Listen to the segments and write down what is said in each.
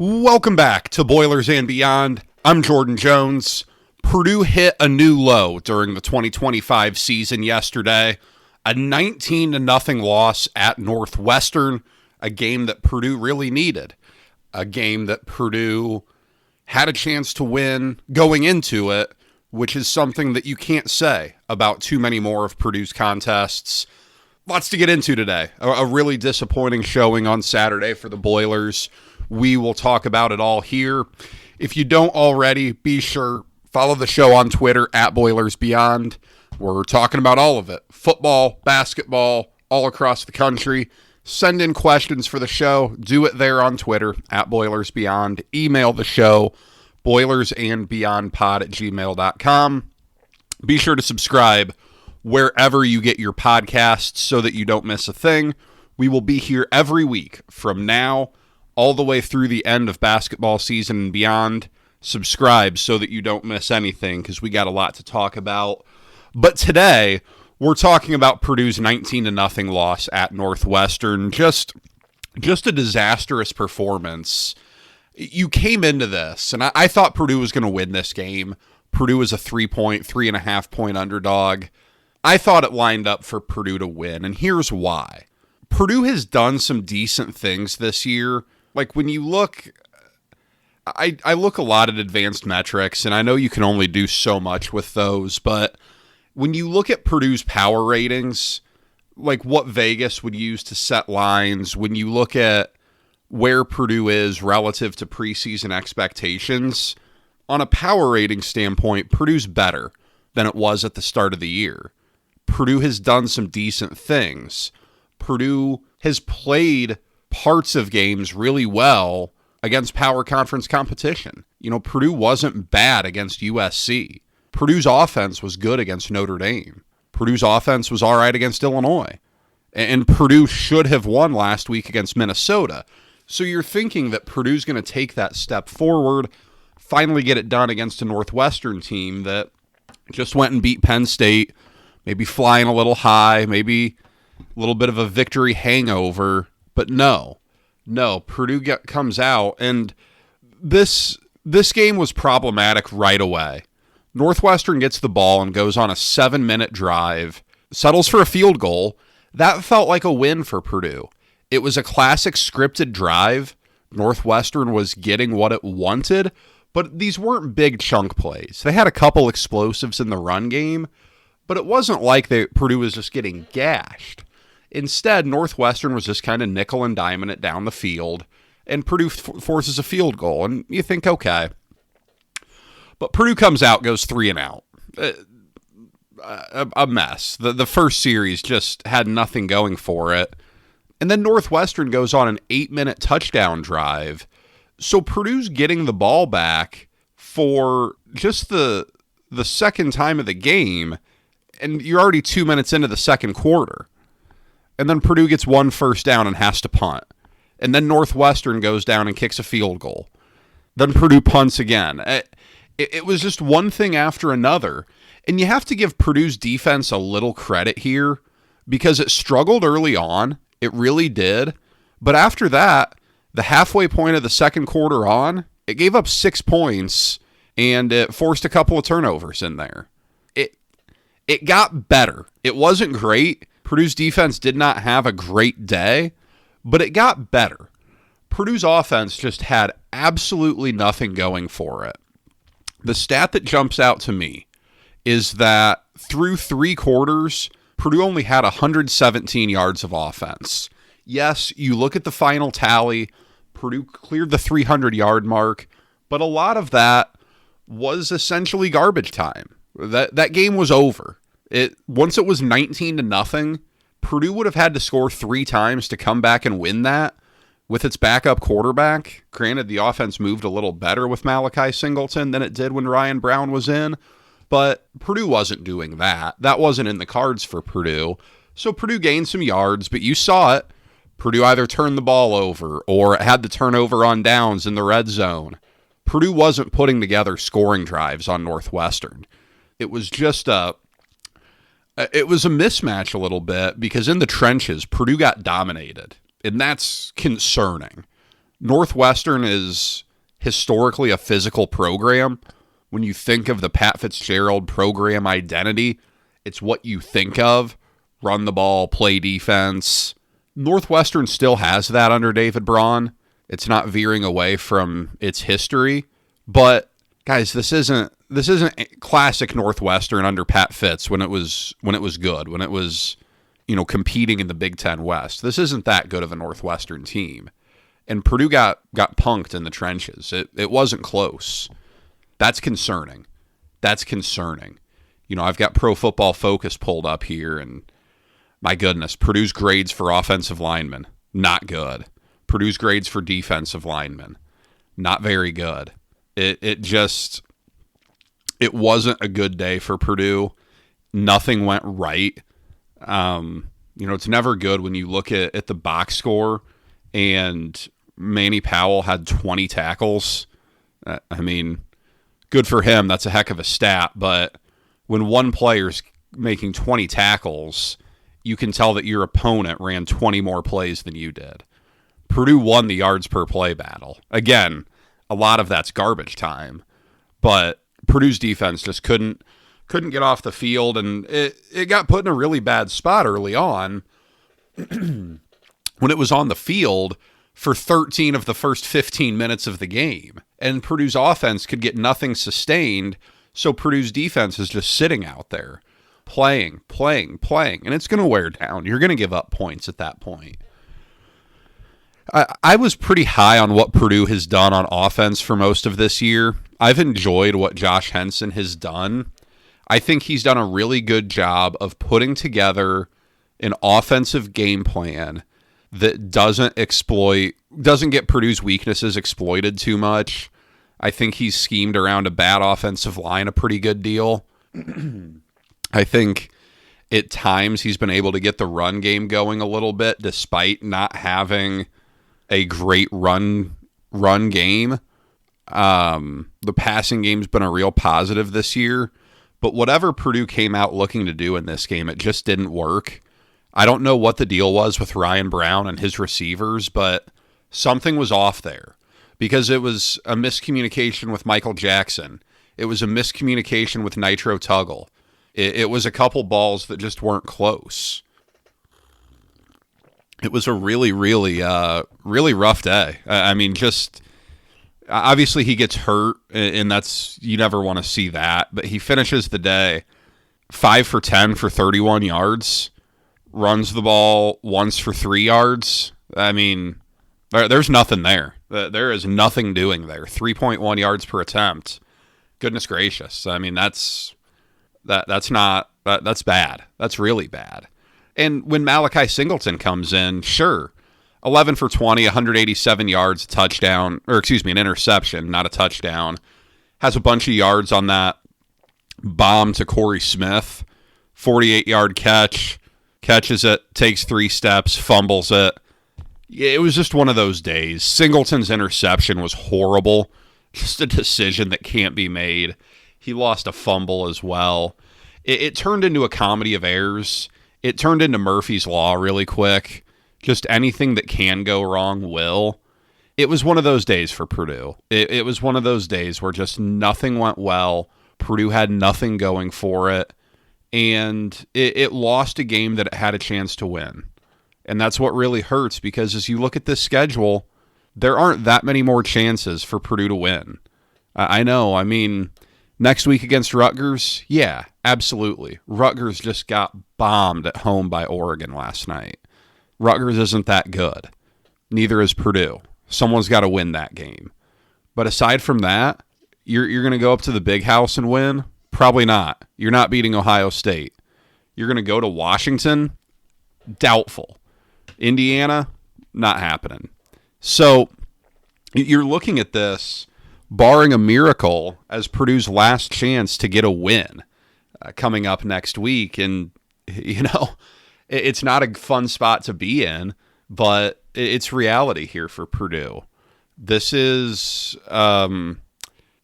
Welcome back to Boilers and Beyond. I'm Jordan Jones. Purdue hit a new low during the 2025 season yesterday. A 19-0 loss at Northwestern, a game that Purdue really needed. A game that Purdue had a chance to win going into it, which is something that you can't say about too many more of Purdue's contests. Lots to get into today. A really disappointing showing on Saturday for the Boilers. We will talk about it all here. If you don't already, be sure, follow the show on Twitter at Boilers Beyond. We're talking about all of it. Football, basketball, all across the country. Send in questions for the show. Do it there on Twitter at Boilers Beyond. Email the show, boilersandbeyondpod@gmail.com. Be sure to subscribe wherever you get your podcasts so that you don't miss a thing. We will be here every week from now all the way through the end of basketball season and beyond. Subscribe so that you don't miss anything because we got a lot to talk about. But today, we're talking about Purdue's 19-0 loss at Northwestern. Just a disastrous performance. You came into this, and I thought Purdue was going to win this game. Purdue was a 3.5 point underdog. I thought it lined up for Purdue to win, and here's why. Purdue has done some decent things this year. Like, when you look, I look a lot at advanced metrics, and I know you can only do so much with those, but when you look at Purdue's power ratings, like what Vegas would use to set lines, when you look at where Purdue is relative to preseason expectations, on a power rating standpoint, Purdue's better than it was at the start of the year. Purdue has done some decent things. Purdue has played parts of games really well against power conference competition. You know, Purdue wasn't bad against USC. Purdue's offense was good against Notre Dame. Purdue's offense was all right against Illinois. And Purdue should have won last week against Minnesota. So you're thinking that Purdue's going to take that step forward, finally get it done against a Northwestern team that just went and beat Penn State, maybe flying a little high, maybe a little bit of a victory hangover. But no, Purdue comes out, and this game was problematic right away. Northwestern gets the ball and goes on a 7-minute drive, settles for a field goal. That felt like a win for Purdue. It was a classic scripted drive. Northwestern was getting what it wanted, but these weren't big chunk plays. They had a couple explosives in the run game, but it wasn't like Purdue was just getting gashed. Instead, Northwestern was just kind of nickel and diming it down the field, and Purdue forces a field goal, and you think, okay. But Purdue comes out, goes 3-and-out. A mess. The first series just had nothing going for it. And then Northwestern goes on an 8-minute touchdown drive. So Purdue's getting the ball back for just the second time of the game, and you're already 2 minutes into the second quarter. And then Purdue gets one first down and has to punt. And then Northwestern goes down and kicks a field goal. Then Purdue punts again. It was just one thing after another. And you have to give Purdue's defense a little credit here because it struggled early on. It really did. But after that, the halfway point of the second quarter on, it gave up 6 points and it forced a couple of turnovers in there. It got better. It wasn't great. Purdue's defense did not have a great day, but it got better. Purdue's offense just had absolutely nothing going for it. The stat that jumps out to me is that through 3 quarters, Purdue only had 117 yards of offense. Yes, you look at the final tally, Purdue cleared the 300-yard mark, but a lot of that was essentially garbage time. That game was over. Once it was 19-0, Purdue would have had to score 3 times to come back and win that with its backup quarterback. Granted, the offense moved a little better with Malachi Singleton than it did when Ryan Brown was in, but Purdue wasn't doing that. That wasn't in the cards for Purdue. So Purdue gained some yards, but you saw it. Purdue either turned the ball over or had the turnover on downs in the red zone. Purdue wasn't putting together scoring drives on Northwestern. It was just a mismatch a little bit because in the trenches, Purdue got dominated, and that's concerning. Northwestern is historically a physical program. When you think of the Pat Fitzgerald program identity, it's what you think of. Run the ball, play defense. Northwestern still has that under David Braun. It's not veering away from its history. But guys, this isn't classic Northwestern under Pat Fitz when it was good, when it was, competing in the Big Ten West. This isn't that good of a Northwestern team. And Purdue got punked in the trenches. It wasn't close. That's concerning. I've got Pro Football Focus pulled up here, and my goodness, Purdue's grades for offensive linemen, not good. Purdue's grades for defensive linemen, not very good. It wasn't a good day for Purdue. Nothing went right. It's never good when you look at the box score and Manny Powell had 20 tackles. Good for him. That's a heck of a stat. But when one player's making 20 tackles, you can tell that your opponent ran 20 more plays than you did. Purdue won the yards per play battle. Again, a lot of that's garbage time. But Purdue's defense just couldn't get off the field, and it got put in a really bad spot early on when it was on the field for 13 of the first 15 minutes of the game. And Purdue's offense could get nothing sustained, so Purdue's defense is just sitting out there, playing, and it's going to wear down. You're going to give up points at that point. I was pretty high on what Purdue has done on offense for most of this year. I've enjoyed what Josh Henson has done. I think he's done a really good job of putting together an offensive game plan that doesn't get Purdue's weaknesses exploited too much. I think he's schemed around a bad offensive line a pretty good deal. I think at times he's been able to get the run game going a little bit despite not having a great run game. The passing game's been a real positive this year, but whatever Purdue came out looking to do in this game, it just didn't work. I don't know what the deal was with Ryan Brown and his receivers, but something was off there because it was a miscommunication with Michael Jackson. It was a miscommunication with Nitro Tuggle. It was a couple balls that just weren't close. It was a really, really, really rough day. Obviously he gets hurt, and you never want to see that, but he finishes the day 5 for 10 for 31 yards, runs the ball once for 3 yards. There's nothing there. There is nothing doing there. 3.1 yards per attempt. Goodness gracious. That's bad. That's really bad. And when Malachi Singleton comes in, sure, 11 for 20, 187 yards, an interception, not a touchdown. Has a bunch of yards on that bomb to Corey Smith. 48-yard catch. Catches it, takes 3 steps, fumbles it. It was just one of those days. Singleton's interception was horrible. Just a decision that can't be made. He lost a fumble as well. It turned into a comedy of errors. It turned into Murphy's Law really quick. Just anything that can go wrong will. It was one of those days for Purdue. It was one of those days where just nothing went well. Purdue had nothing going for it. And it lost a game that it had a chance to win. And that's what really hurts, because as you look at this schedule, there aren't that many more chances for Purdue to win. I know. Next week against Rutgers, yeah, absolutely. Rutgers just got bombed at home by Oregon last night. Rutgers isn't that good. Neither is Purdue. Someone's got to win that game. But aside from that, you're going to go up to the Big House and win? Probably not. You're not beating Ohio State. You're going to go to Washington? Doubtful. Indiana? Not happening. So you're looking at this, barring a miracle, as Purdue's last chance to get a win coming up next week. And, it's not a fun spot to be in, but it's reality here for Purdue. This is,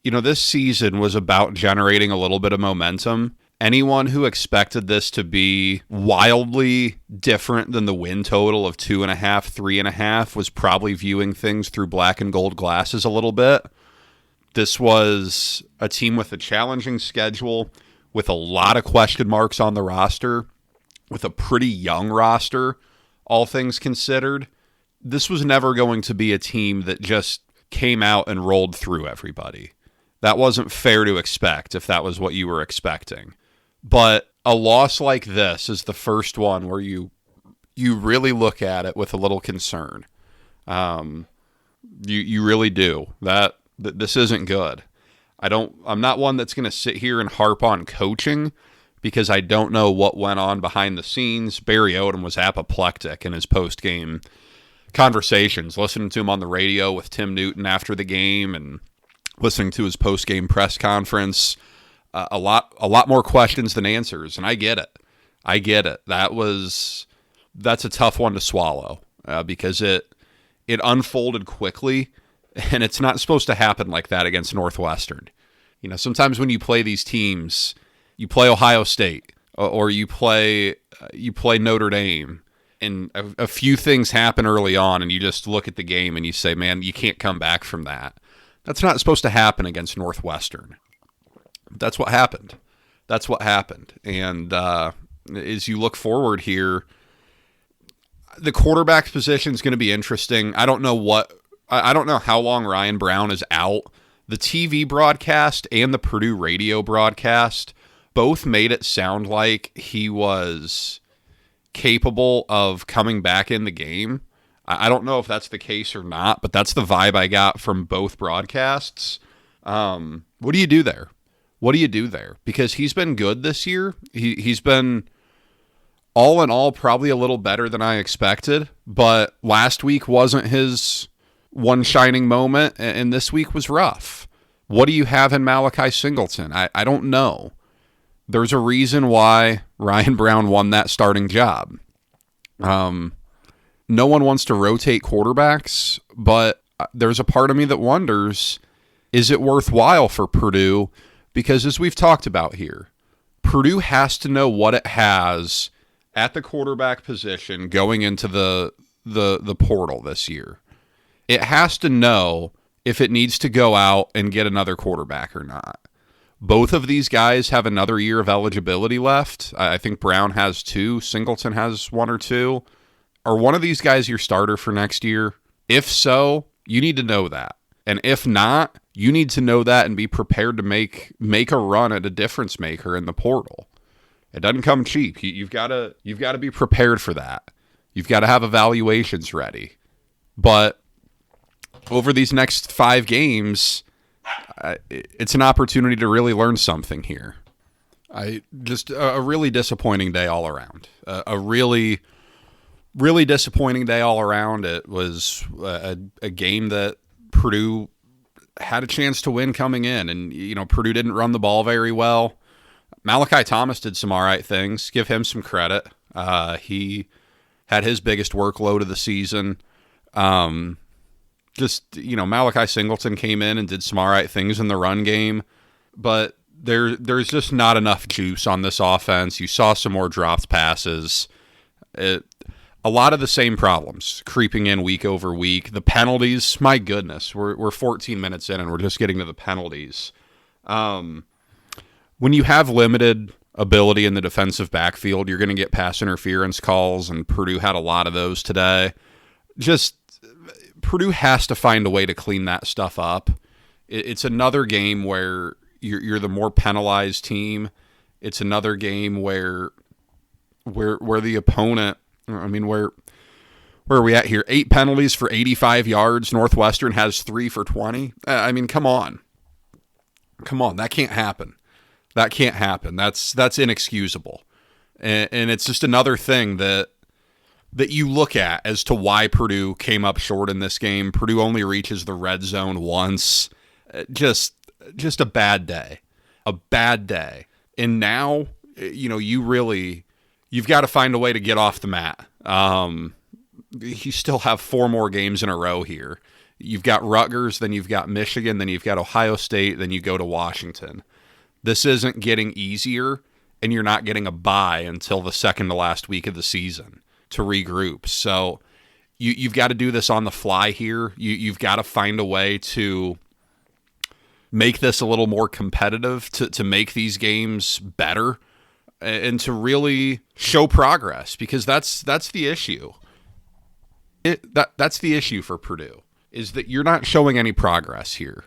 this season was about generating a little bit of momentum. Anyone who expected this to be wildly different than the win total of 2.5, 3.5 was probably viewing things through black and gold glasses a little bit. This was a team with a challenging schedule, with a lot of question marks on the roster, with a pretty young roster, all things considered. This was never going to be a team that just came out and rolled through everybody. That wasn't fair to expect if that was what you were expecting. But a loss like this is the first one where you really look at it with a little concern. You really do. This isn't good. I'm not one that's going to sit here and harp on coaching because I don't know what went on behind the scenes. Barry Odom was apoplectic in his post-game conversations, listening to him on the radio with Tim Newton after the game and listening to his post-game press conference. A lot more questions than answers, and I get it. That's a tough one to swallow because it unfolded quickly, and it's not supposed to happen like that against Northwestern. You know, sometimes when you play these teams, you play Ohio State or you play Notre Dame, and a few things happen early on, and you just look at the game and you say, man, you can't come back from that. That's not supposed to happen against Northwestern. That's what happened. And as you look forward here, the quarterback position is going to be interesting. I don't know how long Ryan Brown is out. The TV broadcast and the Purdue radio broadcast both made it sound like he was capable of coming back in the game. I don't know if that's the case or not, but that's the vibe I got from both broadcasts. What do you do there? Because he's been good this year. He's been, all in all, probably a little better than I expected. But last week wasn't his one shining moment, and this week was rough. What do you have in Malachi Singleton? I don't know. There's a reason why Ryan Brown won that starting job. No one wants to rotate quarterbacks, but there's a part of me that wonders, is it worthwhile for Purdue? Because as we've talked about here, Purdue has to know what it has at the quarterback position going into the portal this year. It has to know if it needs to go out and get another quarterback or not. Both of these guys have another year of eligibility left. I think Brown has 2. Singleton has 1 or 2. Are one of these guys your starter for next year? If so, you need to know that. And if not, you need to know that and be prepared to make a run at a difference maker in the portal. It doesn't come cheap. You've got to be prepared for that. You've got to have evaluations ready. But over these next 5 games, it's an opportunity to really learn something here. Just a really disappointing day all around. A really, really disappointing day all around. It was a game that Purdue had a chance to win coming in, and Purdue didn't run the ball very well. Malachi Thomas did some all right things. Give him some credit. He had his biggest workload of the season. Malachi Singleton came in and did some all right things in the run game, but there's just not enough juice on this offense. You saw some more dropped passes. A lot of the same problems creeping in week over week. The penalties, my goodness, we're 14 minutes in and we're just getting to the penalties. When you have limited ability in the defensive backfield, you're going to get pass interference calls, and Purdue had a lot of those today. Purdue has to find a way to clean that stuff up. It's another game where you're the more penalized team. It's another game where the opponent, where are we at here? 8 penalties for 85 yards. Northwestern has 3 for 20. Come on. That can't happen. That's inexcusable. And it's just another thing that you look at as to why Purdue came up short in this game. Purdue only reaches the red zone once. Just a bad day. And now, you've got to find a way to get off the mat. You still have 4 more games in a row here. You've got Rutgers, then you've got Michigan, then you've got Ohio State, then you go to Washington. This isn't getting easier. and you're not getting a bye until the second to last week of the season to regroup. So you've got to do this on the fly here. You've got to find a way to make this a little more competitive, to make these games better, and to really show progress, because that's the issue. That's the issue for Purdue, is that you're not showing any progress here.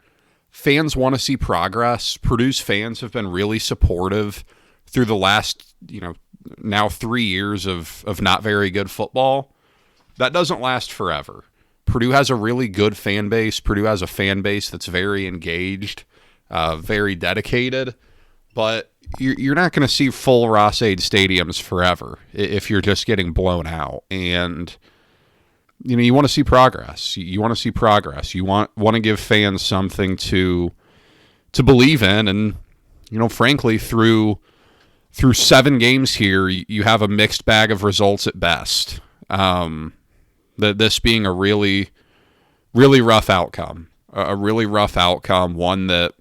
Fans want to see progress. Purdue's fans have been really supportive through the last, now 3 years of not very good football. That doesn't last forever. Purdue has a really good fan base. Purdue has a fan base that's very engaged, very dedicated, but you're not going to see full Ross-Ade stadiums forever if you're just getting blown out. And you want to see progress. You want to see progress. You want to give fans something to believe in. And frankly, through 7 games here, you have a mixed bag of results at best. This being a really, really rough outcome, one that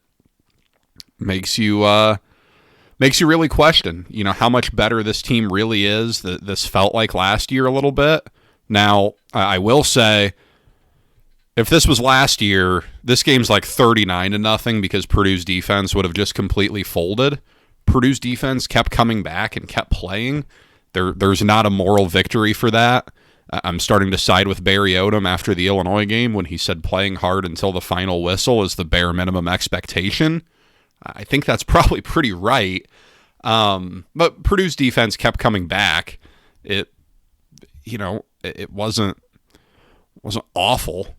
makes you really question, how much better this team really is. That this felt like last year a little bit. Now, I will say, if this was last year, this game's like 39-0 because Purdue's defense would have just completely folded. Purdue's defense kept coming back and kept playing. There's not a moral victory for that. I'm starting to side with Barry Odom after the Illinois game when he said playing hard until the final whistle is the bare minimum expectation. I think that's probably pretty right. But Purdue's defense kept coming back. It wasn't awful.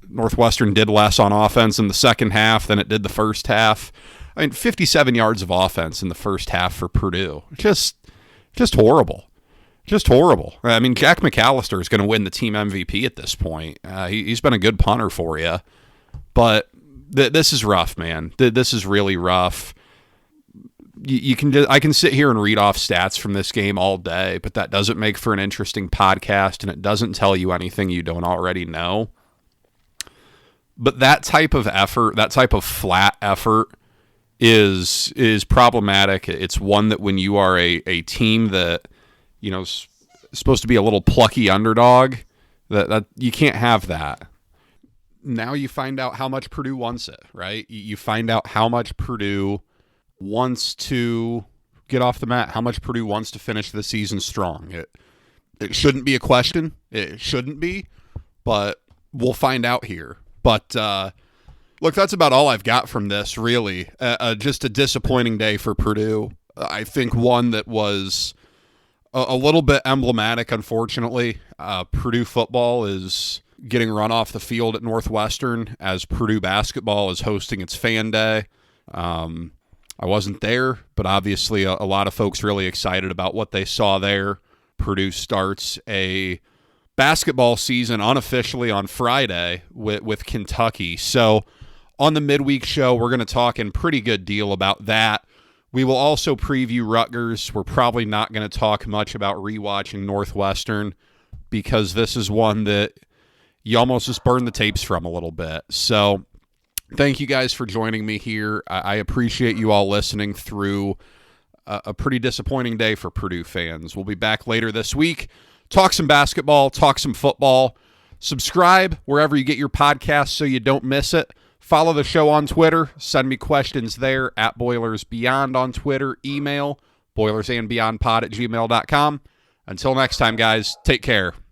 Northwestern did less on offense in the second half than it did the first half. 57 yards of offense in the first half for Purdue. Just horrible. Just horrible. Jack McAllister is going to win the team MVP at this point. He's been a good punter for you. But this is rough, man. This is really rough. I can sit here and read off stats from this game all day, but that doesn't make for an interesting podcast, and it doesn't tell you anything you don't already know. But that type of effort, that type of flat effort, is problematic. It's one that when you are a team that is supposed to be a little plucky underdog, that you can't have that. Now you find out how much Purdue wants it, right? You find out how much Purdue wants to get off the mat, how much Purdue wants to finish the season strong. It shouldn't be a question. It shouldn't be, but we'll find out here. But look, that's about all I've got from this, really. Just a disappointing day for Purdue. I think one that was a little bit emblematic, unfortunately. Purdue football is getting run off the field at Northwestern as Purdue basketball is hosting its fan day. I wasn't there, but obviously a lot of folks really excited about what they saw there. Purdue starts a basketball season unofficially on Friday with Kentucky. So on the midweek show, we're going to talk in pretty good deal about that. We will also preview Rutgers. We're probably not going to talk much about rewatching Northwestern because this is one that you almost just burn the tapes from a little bit. So thank you guys for joining me here. I appreciate you all listening through a pretty disappointing day for Purdue fans. We'll be back later this week. Talk some basketball, talk some football. Subscribe wherever you get your podcasts so you don't miss it. Follow the show on Twitter. Send me questions there at Boilers Beyond on Twitter. Email boilersandbeyondpod@gmail.com. Until next time, guys, take care.